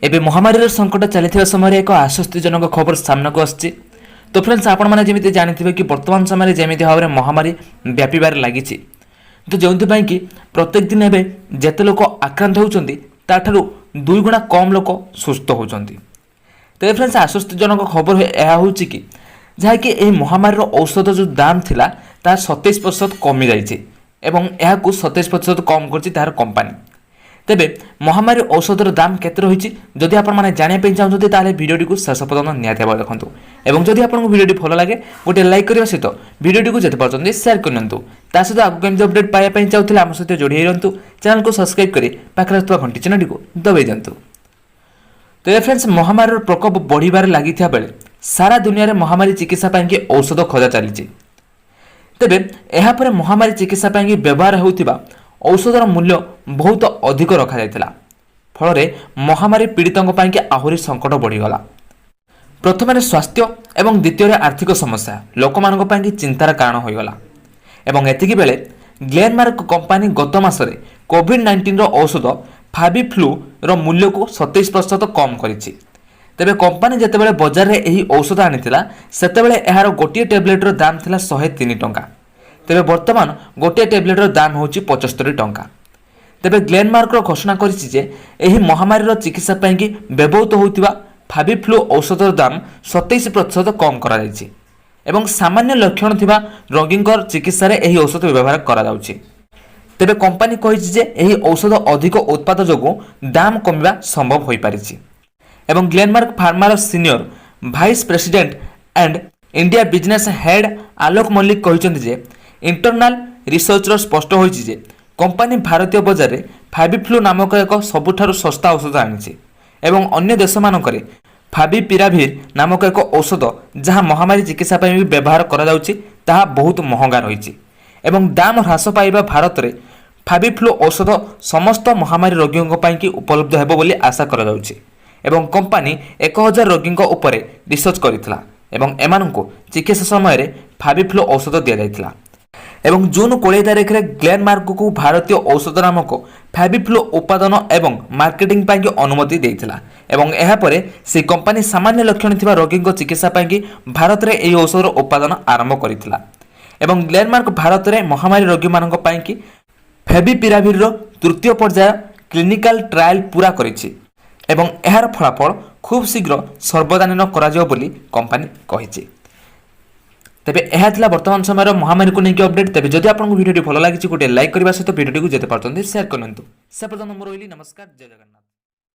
एबे महामारी संकट चली समय एक आश्वस्तिजनक खबर सामना को आसी। तो फ्रेंड्स आपण मैंने जमी जानते कि बर्तमान समय जमी भाव में महामारी व्यापार लगी। तो जो कि प्रत्येक दिन एवं जिते लोक आक्रांत होती ताठू 2 गुणा कम लोक सुस्थ होती। तो फ्रेंड्स आश्वस्तिजनक खबर यह हूँ कि जहाँकि यह महामारी औषध जो दाम थिला ता 27% कमी जाइए एवं यह 27% कम कर कंपानी। तेबे महामारी औषधर दाम केते रही जदि आपण माने जानिया चाहते ताले भिडियोटी को शेष पर्यंत निहाती भाव देखु। एवं जदि आपको भिडियोटी भल लगे गोटे लाइक करने सहित भिडियोटी को जिते पार्टी शेयर करनी। ता सहित आगे केमती अपडेट पाइबा चाहते आम सहित जोड़ी रहतु। चैनल को सब्सक्राइब कर पाखे घंटी चिन्हटी को दबाई दिंतु। तो फ्रेंड्स महामारी प्रकोप बढ़िबार लगी बेले सारा दुनिया में महामारी चिकित्सा पाई औषध खोजा चली। तेबे एहापर महामारी चिकित्सा पाई व्यवहार होउथिबा औषधर मूल्य बहुत अधिक रखा जायतिला। फल महामारी पीड़ितों पाई आहरी संकट बढ़ीगला। प्रथम स्वास्थ्य एवं द्वितीय आर्थिक समस्या लोक मानक पाई चिंतार कारण होईगला। एवं एतिकी बेले ग्लेनमार्क कंपानी गत मासरे कोविड-19 औषध फाबिफ्लू रो मूल्य को 27% कम करिछि। तेबे कंपानी जेतेबेले बाजार रे एही औषध आनिथिला सेतेबेले एहार गोटिए टेबलेटर दाम थिला 103 टंका। तेबे वर्तमान गोटे टेबलेटर दाम होची 75 टंका। तेबे ग्लेनमार्क घोषणा करिछि जे एही महामारी चिकित्सा पाई व्यवहृत होतिबा फाबिफ्लू औषधर दाम 27% कम करा जायछि एवं सामान्य लक्षण थिबा रोगींकर चिकित्सा रे एही औषध व्यवहार करा जाउछि। तेबे कंपानी कहिछि जे एही औषध अधिक उत्पाद जोगु दाम कमिबा संभव होई पारिछि। एवं ग्लेनमार्क फार्मार senior vice president and India business head Alok Mallick कहिसंति जे इंटरनाल रिसर्च स्पष्ट होइछि जे कंपानी भारतीय बाजार में फाबिफ्लू नामक एक सबुठारु सस्ता औषध आनिछि एवं अन्य देश मानकरे फाबिपिराविर नामक एक औषध जहां महामारी चिकित्सा पाई व्यवहार करा जाउछि ताहा बहुत महंगा रहिछि एवं दाम ह्रास पाइबा भारत में फाबिफ्लू औषध समस्त महामारी रोगियों पाई उपलब्ध हेबो बोली आशा करा जाउछि। एवं कंपानी 1000 रोगियों उपरे रिसर्च करितला एवं एमानंको चिकित्सा समय रे फाबिफ्लू औषध दिया जायतिला। एवं जून 20 तारिख में ग्लेनमार्क को भारतीय औषध नामक फाबिफ्लू उत्पादन एवं मार्केटिंग पाई अनुमति देइथिला एवं एहा परे से कंपानी सामान्य लक्षण थिबा रोगी चिकित्सा पाई भारत में यह औषधर उत्पादन आरंभ करिथिला। एवं ग्लेनमार्क भारत में महामारी रोगी मानक पाई फाबिपिराविर तृतीय पर्याय क्लिनिकल ट्रायल पूरा करिछि एवं एहार फलाफल खूब शीघ्र सर्वजनीन करा जाय बोली कंपानी कहिछि। तेबे यह थिला वर्तमान समय महामारी को लेकिन अपडेट। तेबे जदि आपको वीडियो भल लगी गोटे लाइक करने सहित वीडियो को जिते पार्टी शेयर करनी। से पर्यटन नंबर रही नमस्कार, जय जगन्नाथ।